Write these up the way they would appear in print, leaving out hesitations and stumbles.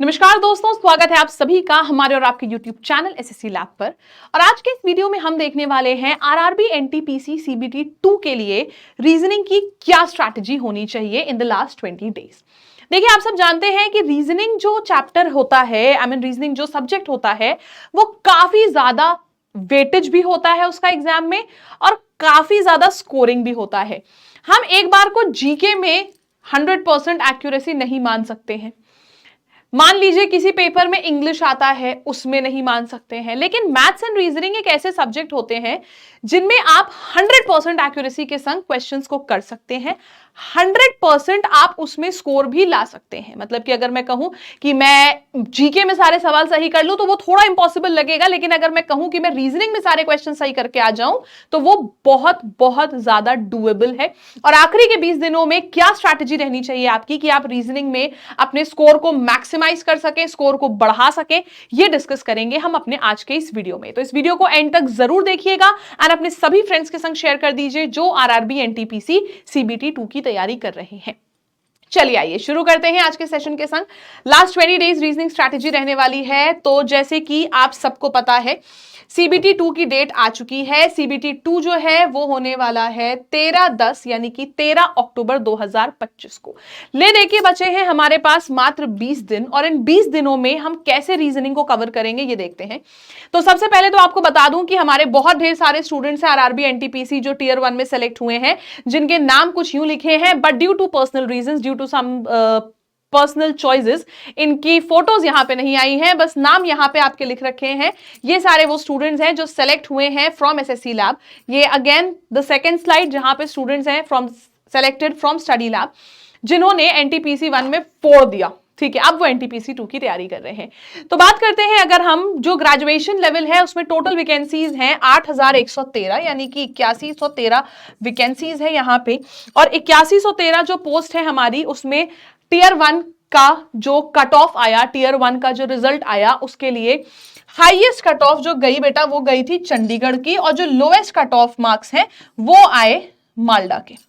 नमस्कार दोस्तों, स्वागत है आप सभी का हमारे और आपके YouTube चैनल एसएससी लैब पर। और आज के इस वीडियो में हम देखने वाले हैं आरआरबी एनटीपीसी सीबीटी 2 के लिए रीजनिंग की क्या स्ट्रैटेजी होनी चाहिए इन द लास्ट 20 डेज। देखिए, आप सब जानते हैं कि रीजनिंग जो चैप्टर होता है, रीजनिंग जो सब्जेक्ट होता है, वो काफी ज्यादा वेटेज भी होता है उसका एग्जाम में और काफी ज्यादा स्कोरिंग भी होता है। हम एक बार को जीके में 100% एक्यूरेसी नहीं मान सकते हैं। मान लीजिए किसी पेपर में इंग्लिश आता है, उसमें नहीं मान सकते हैं, लेकिन मैथ्स एंड रीजनिंग एक ऐसे सब्जेक्ट होते हैं जिनमें आप 100% एक्यूरेसी के संग क्वेश्चंस को कर सकते हैं। 100% आप उसमें स्कोर भी ला सकते हैं। मतलब कि अगर मैं कहूं कि मैं जीके में सारे सवाल सही कर लूं तो वो थोड़ा इंपॉसिबल लगेगा, लेकिन अगर मैं कहूं कि मैं रीजनिंग में सारे क्वेश्चन सही करके आ जाऊं तो वो बहुत बहुत ज्यादा डूएबल है। और आखिरी के 20 दिनों में क्या स्ट्रैटेजी रहनी चाहिए आपकी कि आप रीजनिंग में अपने स्कोर को मैक्सिमाइज कर सके, स्कोर को बढ़ा सके, ये डिस्कस करेंगे हम अपने आज के इस वीडियो में। तो इस वीडियो को एंड तक जरूर देखिएगा और अपने सभी फ्रेंड्स के संग शेयर कर दीजिए जो आरआरबी एनटीपीसी सीबीटी 2 की तैयारी कर रहे हैं। चलिए आइए शुरू करते हैं आज के सेशन के संग। लास्ट 20 डेज रीजनिंग स्ट्रैटेजी रहने वाली है। तो जैसे कि आप सबको पता है, सीबीटी 2 की डेट आ चुकी है। सीबीटी 2 जो है वो होने वाला है 13/10 यानी कि 13 अक्टूबर 2025 को। ले देखिए, बचे हैं हमारे पास मात्र 20 दिन और इन 20 दिनों में हम कैसे रीजनिंग को कवर करेंगे ये देखते हैं। तो सबसे पहले तो आपको बता दूं कि हमारे बहुत ढेर सारे स्टूडेंट्स हैं आरआरबी एनटीपीसी जो टियर 1 में सेलेक्ट हुए हैं, जिनके नाम कुछ यूं लिखे हैं, but due to personal reasons, due to some personal choices, इनकी फोटोज यहां पे नहीं आई हैं, बस नाम यहां पे आपके लिख रखे हैं। ये सारे वो स्टूडेंट्स हैं जो सेलेक्ट हुए हैं फ्रॉम एसएससी लैब। ये अगेन द सेकंड स्लाइड जहां पे स्टूडेंट्स हैं from selected from study lab, जिन्होंने एनटीपीसी 1 में 4 दिया। ठीक है, अब वो एनटीपीसी 2 की तैयारी कर रहे हैं। तो बात करते हैं, अगर हम जो ग्रेजुएशन लेवल है उसमें टोटल वैकेंसीज हैं 8113, यानी कि 8113 वैकेंसीज है यहाँ पे। और 8113 जो पोस्ट है हमारी, उसमें टियर 1 का जो कट ऑफ आया, टियर 1 का जो रिजल्ट आया, उसके लिए हाईएस्ट कट ऑफ जो गई बेटा वो गई थी चंडीगढ़ की, और जो लोएस्ट कट ऑफ मार्क्स हैं वो आए मालदा के।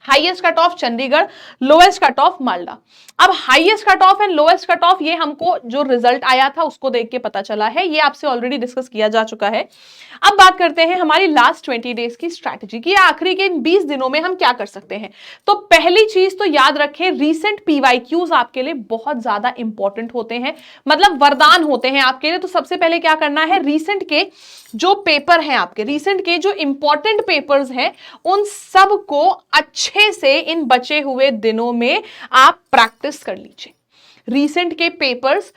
Highest cut off Chandigarh, lowest cut off Malda. अब highest cut off and lowest cut off ये हमको जो रिजल्ट आया था उसको देख के पता चला है, ये आपसे ऑलरेडी डिस्कस किया जा चुका है। अब बात करते हैं हमारी लास्ट 20 डेज की स्ट्रैटेजी की, आखिरी के इन 20 दिनों में हम क्या कर सकते हैं। तो पहली चीज तो याद रखें, रीसेंट पीवाईक्यूज आपके लिए बहुत ज्यादा इंपॉर्टेंट होते हैं, मतलब वरदान होते हैं आपके लिए। तो सबसे पहले क्या करना है, रीसेंट के जो पेपर हैं आपके, रीसेंट के जो इंपॉर्टेंट पेपर्स हैं, उन सब को अच्छे से इन बचे हुए दिनों में आप प्रैक्टिस कर लीजिए। रीसेंट के पेपर्स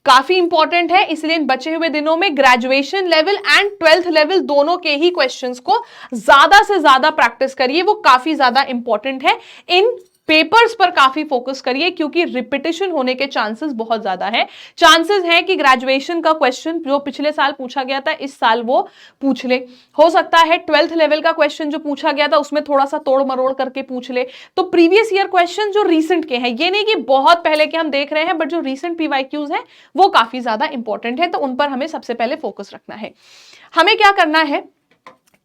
काफी इंपॉर्टेंट है, इसलिए इन बचे हुए दिनों में graduation level and 12th level दोनों के ही क्वेश्चंस को ज्यादा से ज्यादा प्रैक्टिस करिए। वो काफी ज्यादा इंपॉर्टेंट है, इन पेपर्स पर काफी फोकस करिए, क्योंकि रिपीटिशन होने के चांसेस बहुत ज्यादा है। चांसेस है कि ग्रेजुएशन का क्वेश्चन जो पिछले साल पूछा गया था इस साल वो पूछ ले, हो सकता है 12th लेवल का क्वेश्चन जो पूछा गया था उसमें थोड़ा सा तोड़ मरोड़ करके पूछ ले। तो प्रीवियस ईयर क्वेश्चन जो रीसेंट के हैं, ये नहीं कि बहुत पहले के हम देख रहे हैं, बट जो रीसेंट पीवाईक्यूज हैं वो काफी ज्यादा इंपॉर्टेंट है, तो उन पर हमें सबसे पहले फोकस रखना है। हमें क्या करना है,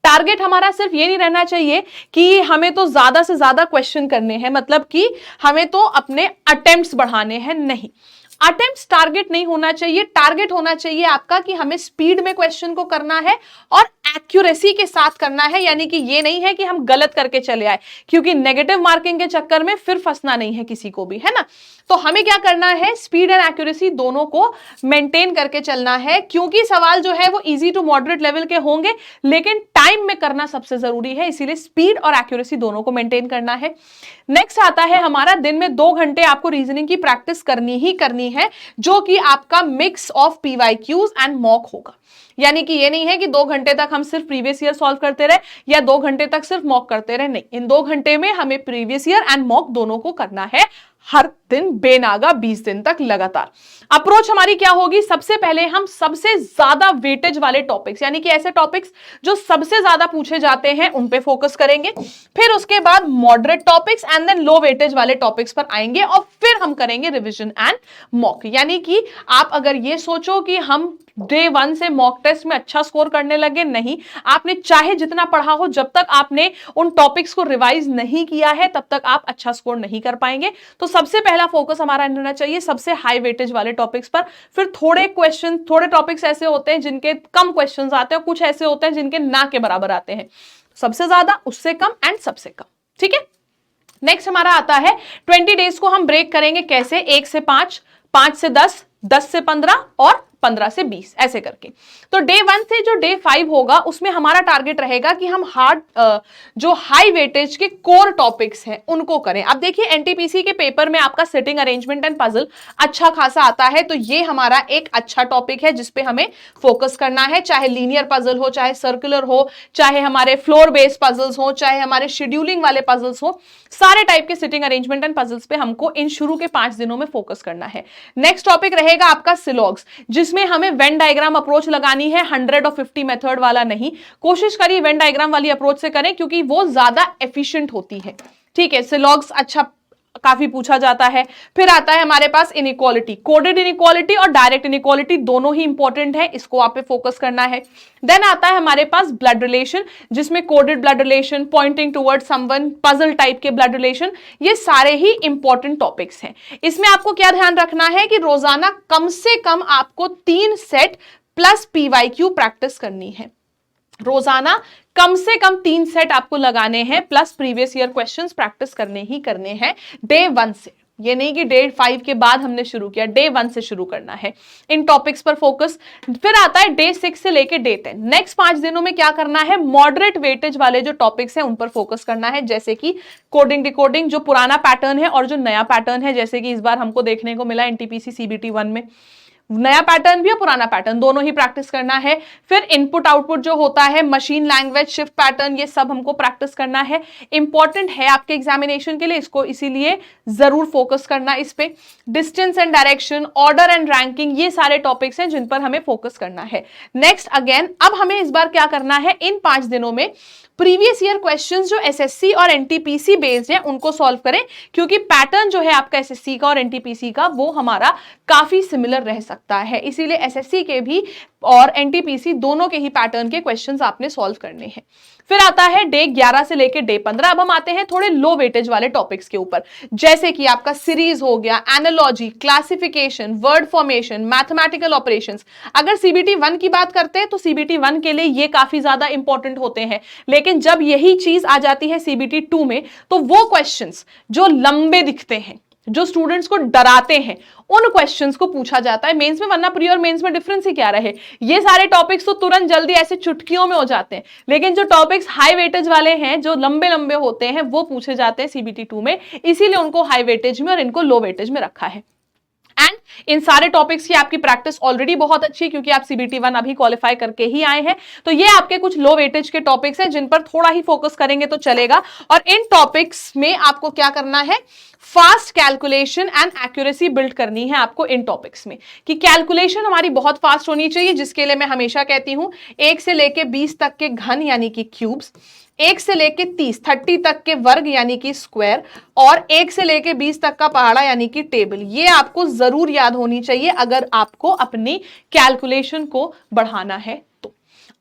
टारगेट हमारा सिर्फ ये नहीं रहना चाहिए कि हमें तो ज्यादा से ज्यादा क्वेश्चन करने हैं, मतलब कि हमें तो अपने अटेम्प्ट्स बढ़ाने हैं, नहीं, अटेम्प्ट्स टारगेट नहीं होना चाहिए। टारगेट होना चाहिए आपका कि हमें स्पीड में क्वेश्चन को करना है और एक्यूरेसी के साथ करना है। यानी कि ये नहीं है कि हम गलत करके चले आए, क्योंकि नेगेटिव मार्किंग के चक्कर में फिर फंसना नहीं है किसी को भी, है ना। तो हमें क्या करना है, स्पीड एंड एक्यूरेसी दोनों को मेंटेन करके चलना है, क्योंकि सवाल जो है वो इजी टू मॉडरेट लेवल के होंगे, लेकिन टाइम में करना सबसे जरूरी है, इसीलिए स्पीड और एक्यूरेसी दोनों को मेंटेन करना है। नेक्स्ट आता है हमारा, दिन में 2 घंटे आपको रीजनिंग की प्रैक्टिस करनी ही करनी है, जो कि आपका mix of PYQs and mock होगा। यानी कि ये नहीं है कि 2 घंटे तक हम सिर्फ प्रीवियस ईयर सॉल्व करते रहे या 2 घंटे तक सिर्फ मॉक करते रहे, नहीं, इन 2 घंटे में हमें प्रीवियस ईयर एंड मॉक दोनों को करना है, हर दिन बेनागा 20 दिन तक लगातार। अप्रोच हमारी क्या होगी, सबसे पहले हम सबसे ज्यादा वेटेज वाले टॉपिक्स, यानी कि ऐसे टॉपिक्स जो सबसे ज्यादा पूछे जाते हैं उन पे फोकस करेंगे। फिर उसके बाद moderate topics and then low weightage वाले टॉपिक्स पर आएंगे, और फिर हम करेंगे रिवीजन एंड मॉक। यानी कि आप अगर ये सोचो कि हम डे 1 से मॉक टेस्ट में अच्छा स्कोर करने लगे, नहीं, आपने चाहे जितना पढ़ा हो, जब तक आपने उन टॉपिक्स को रिवाइज नहीं किया है तब तक आप अच्छा स्कोर नहीं कर पाएंगे। तो सबसे पहला पहला फोकस हमारा रहना चाहिए सबसे हाई वेटेज वाले टॉपिक्स पर। फिर थोड़े क्वेश्चन, थोड़े टॉपिक्स ऐसे होते हैं जिनके कम क्वेश्चंस आते हैं, कुछ ऐसे होते हैं जिनके ना के बराबर आते हैं। सबसे ज्यादा, उससे कम एंड सबसे कम। ठीक है, नेक्स्ट हमारा आता है 20 डेज को हम ब्रेक करेंगे कैसे, 1 से 5, 5 से 10, 10 से 15 और 15 से 20 ऐसे करके। तो डे 1 से जो डे 5 होगा उसमें हमारा टारगेट रहेगा कि हम जो हाई वेटेज के कोर टॉपिक्स हैं उनको करें। अब देखिए एनटीपीसी के पेपर में आपका सिटिंग अरेंजमेंट एंड पजल अच्छा खासा आता है, तो ये हमारा एक अच्छा टॉपिक है जिसपे हमें फोकस करना है, चाहे लीनियर पजल हो, चाहे सर्कुलर हो, चाहे हमारे फ्लोर बेस्ड पजल्स हो, चाहे हमारे शेड्यूलिंग वाले पजल्स हो, सारे टाइप के सिटिंग अरेंजमेंट एंड पजल्स पे हमको इन शुरू के 5 दिनों में फोकस करना है। नेक्स्ट टॉपिक रहेगा आपका सिलॉग्स, जिसमें हमें वेन डायग्राम अप्रोच लगानी है, 100 और 50 मेथड वाला नहीं। कोशिश करिए वेन डायग्राम वाली अप्रोच से करें क्योंकि वो ज्यादा एफिशिएंट होती है। ठीक है, सिलॉग्स अच्छा काफी पूछा जाता है। फिर आता है हमारे पास इनइक्वालिटी, कोडेड इनइक्वालिटी और डायरेक्ट इनइक्वालिटी, दोनों ही इंपॉर्टेंट है, इसको आप पे फोकस करना है। देन आता है हमारे पास ब्लड रिलेशन, जिसमें coded blood relation, pointing toward someone, puzzle type के ब्लड रिलेशन, ये सारे ही इंपॉर्टेंट टॉपिक्स हैं। इसमें आपको क्या ध्यान रखना है कि रोजाना कम से कम आपको 3 सेट प्लस पीवाईक्यू प्रैक्टिस करनी है। रोजाना कम से कम 3 सेट आपको लगाने हैं, plus previous year questions practice करने ही करने हैं डे 1 से। ये नहीं कि डे 5 के बाद हमने शुरू किया, डे 1 से शुरू करना है इन टॉपिक्स पर फोकस। फिर आता है डे 6 से लेके डे 10। नेक्स्ट 5 दिनों में क्या करना है, मॉडरेट वेटेज वाले जो टॉपिक्स हैं उन पर फोकस करना है, जैसे कि कोडिंग डिकोडिंग, जो पुराना पैटर्न है और जो नया पैटर्न है, जैसे कि इस बार हमको देखने को मिला एनटीपीसी सीबीटी 1 में नया पैटर्न भी और पुराना पैटर्न दोनों ही प्रैक्टिस करना है। फिर इनपुट आउटपुट जो होता है, मशीन लैंग्वेज, शिफ्ट पैटर्न, ये सब हमको प्रैक्टिस करना है। इंपॉर्टेंट है आपके एग्जामिनेशन के लिए, इसको इसीलिए जरूर फोकस करना इस पे। Distance and direction, order and ranking, ये सारे टॉपिक्स हैं जिन पर हमें फोकस करना है। नेक्स्ट अगेन अब हमें इस बार क्या करना है, इन 5 दिनों में प्रीवियस ईयर क्वेश्चंस जो एसएससी और एनटीपीसी बेस्ड हैं उनको सॉल्व करें, क्योंकि पैटर्न जो है आपका एसएससी का और एनटीपीसी का वो हमारा काफी सिमिलर रह सकता है, इसीलिए एसएससी के भी और एनटीपीसी दोनों के ही पैटर्न के क्वेश्चंस आपने सॉल्व करने हैं। फिर आता है डे 11 से लेकर डे 15। अब हम आते हैं थोड़े लो वेटेज वाले टॉपिक्स के ऊपर, जैसे कि आपका सीरीज हो गया, analogy, classification, word formation, mathematical operations. अगर सीबीटी 1 की बात करते हैं तो सीबीटी 1 के लिए ये काफी ज्यादा इंपॉर्टेंट होते हैं, लेकिन जब यही चीज आ जाती है सीबीटी 2 में तो वो क्वेश्चंस जो लंबे दिखते हैं, जो स्टूडेंट्स को डराते हैं, उन क्वेश्चंस को पूछा जाता है मेंस में, वरना प्री और मेंस में डिफरेंस ही क्या रहे। ये सारे टॉपिक्स तो तुरंत जल्दी ऐसे चुटकियों में हो जाते हैं, लेकिन जो टॉपिक्स हाई वेटेज वाले हैं, जो लंबे लंबे होते हैं, वो पूछे जाते हैं सीबीटी 2 में, इसीलिए उनको हाई वेटेज में और इनको लो वेटेज में रखा है। एंड इन सारे टॉपिक्स की आपकी प्रैक्टिस ऑलरेडी बहुत अच्छी है, क्योंकि आप सीबीटी 1 अभी क्वालिफाई करके ही आए हैं। तो ये आपके कुछ लो वेटेज के टॉपिक्स हैं जिन पर थोड़ा ही फोकस करेंगे तो चलेगा। और इन टॉपिक्स में आपको क्या करना है, fast calculation and accuracy build करनी है आपको इन टॉपिक्स में, कि कैलकुलेशन हमारी बहुत फास्ट होनी चाहिए, जिसके लिए मैं हमेशा कहती हूं 1 से लेके 20 तक के घन यानी कि क्यूब्स, 1 से लेके 30 तक के वर्ग यानी कि स्क्वायर, और 1 से लेके 20 तक का पहाड़ा यानी कि टेबल। ये आपको जरूर याद होनी चाहिए अगर आपको अपनी कैलकुलेशन को बढ़ाना है तो।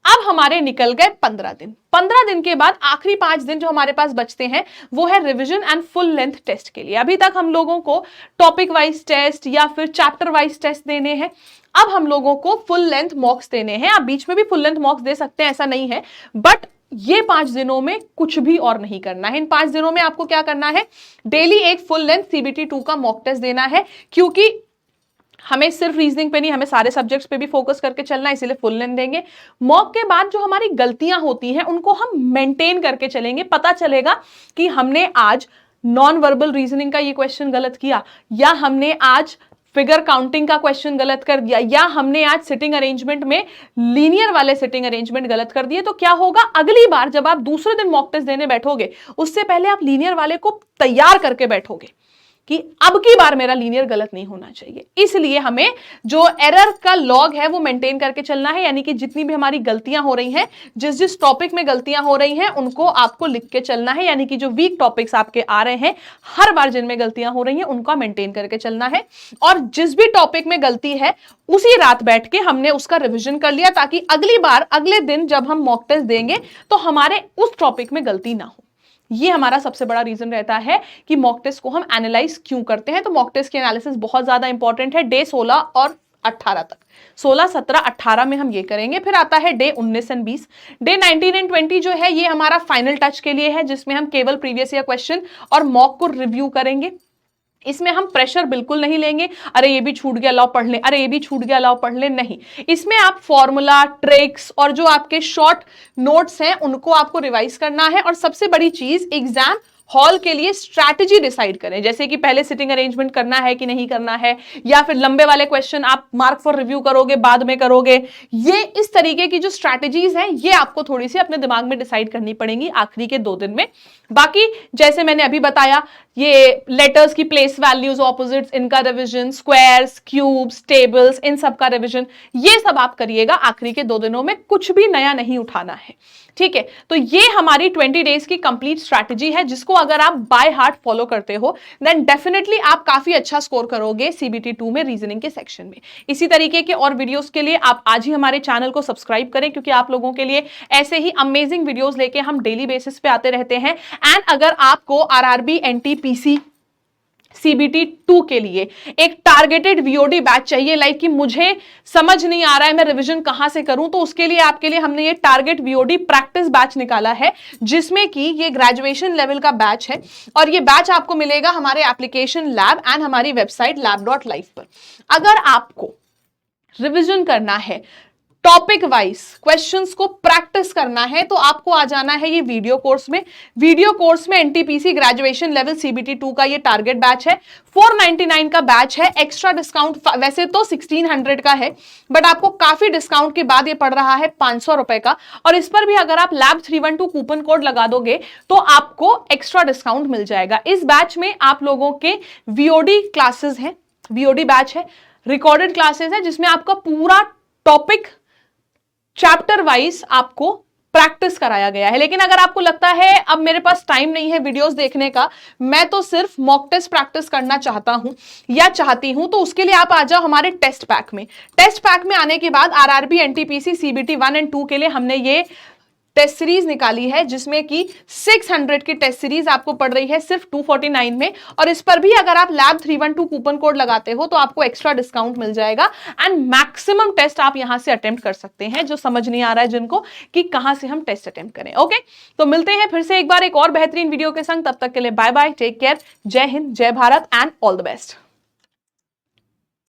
अब हमारे निकल गए 15 दिन। 15 दिन के बाद आखिरी 5 दिन जो हमारे पास बचते हैं वो है revision and full length test के लिए। अभी तक हम लोगों को टॉपिक वाइज टेस्ट या फिर चैप्टर वाइज टेस्ट देने हैं, अब हम लोगों को फुल लेंथ मॉक्स देने हैं। आप बीच में भी फुल लेंथ मॉक्स दे सकते हैं, ऐसा नहीं है, बट ये 5 दिनों में कुछ भी और नहीं करना है। इन 5 दिनों में आपको क्या करना है, डेली एक फुल लेंथ सीबीटी 2 का मॉक टेस्ट देना है, क्योंकि हमें सिर्फ रीजनिंग पे नहीं, हमें सारे सब्जेक्ट्स पे भी फोकस करके चलना है, इसीलिए फुल लेंथ देंगे। मॉक के बाद जो हमारी गलतियां होती हैं उनको हम मेंटेन करके चलेंगे। पता चलेगा कि हमने आज नॉन वर्बल रीजनिंग का ये क्वेश्चन गलत किया, या हमने आज फिगर काउंटिंग का क्वेश्चन गलत कर दिया, या हमने आज सिटिंग अरेंजमेंट में लीनियर वाले सिटिंग अरेंजमेंट गलत कर दिए। तो क्या होगा, अगली बार जब आप दूसरे दिन मॉक टेस्ट देने बैठोगे उससे पहले आप लीनियर वाले को तैयार करके बैठोगे कि अब की बार मेरा लीनियर गलत नहीं होना चाहिए। इसलिए हमें जो एरर का लॉग है वो मेंटेन करके चलना है, यानी कि जितनी भी हमारी गलतियां हो रही हैं, जिस जिस टॉपिक में गलतियां हो रही हैं उनको आपको लिख के चलना है, यानी कि जो वीक टॉपिक्स आपके आ रहे हैं हर बार जिनमें गलतियां हो रही हैं उनका मेंटेन करके चलना है। और जिस भी टॉपिक में गलती है उसी रात बैठ के हमने उसका रिविजन कर लिया, ताकि अगली बार अगले दिन जब हम मॉक टेस्ट देंगे तो हमारे उस टॉपिक में गलती ना हो। ये हमारा सबसे बड़ा रीजन रहता है कि मॉक टेस्ट को हम एनालाइज क्यों करते हैं। तो मॉक टेस्ट की एनालिसिस बहुत ज्यादा इंपॉर्टेंट है। डे 16 और 18 तक, 16, 17, 18 में हम ये करेंगे। फिर आता है डे 19 एंड 20। डे 19 एंड 20 जो है ये हमारा फाइनल टच के लिए है, जिसमें हम केवल प्रीवियस ईयर क्वेश्चन और मॉक को रिव्यू करेंगे। इसमें हम प्रेशर बिल्कुल नहीं लेंगे, अरे ये भी छूट गया लाओ पढ़ ले, अरे ये भी छूट गया लाओ पढ़ ले, नहीं। इसमें आप फॉर्मूला, ट्रिक्स और जो आपके शॉर्ट नोट्स हैं उनको आपको रिवाइज करना है। और सबसे बड़ी चीज, एग्जाम हॉल के लिए स्ट्रैटेजी डिसाइड करें, जैसे कि पहले सिटिंग अरेंजमेंट करना है कि नहीं करना है, या फिर लंबे वाले क्वेश्चन आप मार्क फॉर रिव्यू करोगे बाद में करोगे। ये इस तरीके की जो स्ट्रैटेजीज हैं ये आपको थोड़ी सी अपने दिमाग में डिसाइड करनी पड़ेंगी आखिरी के 2 दिन में। बाकी जैसे मैंने अभी बताया, ये लेटर्स की प्लेस वैल्यूज, ऑपोजिट्स, इनका रिविजन, स्क्वायर्स, क्यूब्स, टेबल्स, इन सब का रिविजन, ये सब आप करिएगा आखिरी के 2 दिनों में। कुछ भी नया नहीं उठाना है, ठीक है। तो ये हमारी 20 डेज की कंप्लीट स्ट्रैटेजी है, जिसको अगर आप बाय हार्ट फॉलो करते हो देन डेफिनेटली आप काफी अच्छा स्कोर करोगे सीबीटी 2 में रीजनिंग के सेक्शन में। इसी तरीके के और वीडियोस के लिए आप आज ही हमारे चैनल को सब्सक्राइब करें, क्योंकि आप लोगों के लिए ऐसे ही अमेजिंग वीडियोस लेके हम डेली बेसिस पे आते रहते हैं। एंड अगर आपको आरआरबी एनटीपीसी सीबीटी 2 के लिए एक टारगेटेड वीओडी बैच चाहिए, लाइक कि मुझे समझ नहीं आ रहा है मैं रिवीजन कहां से करूं, तो उसके लिए आपके लिए हमने ये टारगेट वीओडी प्रैक्टिस बैच निकाला है, जिसमें कि ये ग्रेजुएशन लेवल का बैच है। और ये बैच आपको मिलेगा हमारे एप्लीकेशन लैब एंड हमारी वेबसाइट lab.life पर। अगर आपको रिवीजन करना है, टॉपिक वाइज क्वेश्चंस को प्रैक्टिस करना है, तो आपको आ जाना है ये वीडियो कोर्स में। वीडियो कोर्स में एनटीपीसी ग्रेजुएशन लेवल सीबीटी 2 का ये टारगेट बैच है। 499 का बैच है, एक्स्ट्रा डिस्काउंट वैसे तो 1600 का है, बट आपको काफी डिस्काउंट के बाद ये पड़ रहा है 500 रुपए का। और इस पर भी अगर आप लैब 312 कूपन कोड लगा दोगे तो आपको एक्स्ट्रा डिस्काउंट मिल जाएगा। इस बैच में आप लोगों के वीओडी क्लासेस हैं, वीओडी बैच है, रिकॉर्डेड क्लासेस है, जिसमें आपका पूरा टॉपिक चैप्टर वाइज आपको प्रैक्टिस कराया गया है। लेकिन अगर आपको लगता है अब मेरे पास टाइम नहीं है वीडियोस देखने का, मैं तो सिर्फ मॉक टेस्ट प्रैक्टिस करना चाहता हूं या चाहती हूं, तो उसके लिए आप आ जाओ हमारे टेस्ट पैक में। टेस्ट पैक में आने के बाद आरआरबी एनटीपीसी सीबीटी 1 एंड 2 के लिए हमने ये टेस्ट सीरीज निकाली है, जिसमें कि 600 की टेस्ट सीरीज आपको पड़ रही है सिर्फ 249 में। और इस पर भी अगर आप लैब 312 कूपन कोड लगाते हो तो आपको एक्स्ट्रा डिस्काउंट मिल जाएगा। एंड मैक्सिमम टेस्ट आप यहां से अटेम्प्ट कर सकते हैं, जो समझ नहीं आ रहा है जिनको कि कहां से हम टेस्ट अटेम्प्ट करें। ओके, तो मिलते हैं फिर से एक बार एक और बेहतरीन वीडियो के संग। तब तक के लिए बाय बाय, टेक केयर, जय हिंद, जय Bharat and all the best.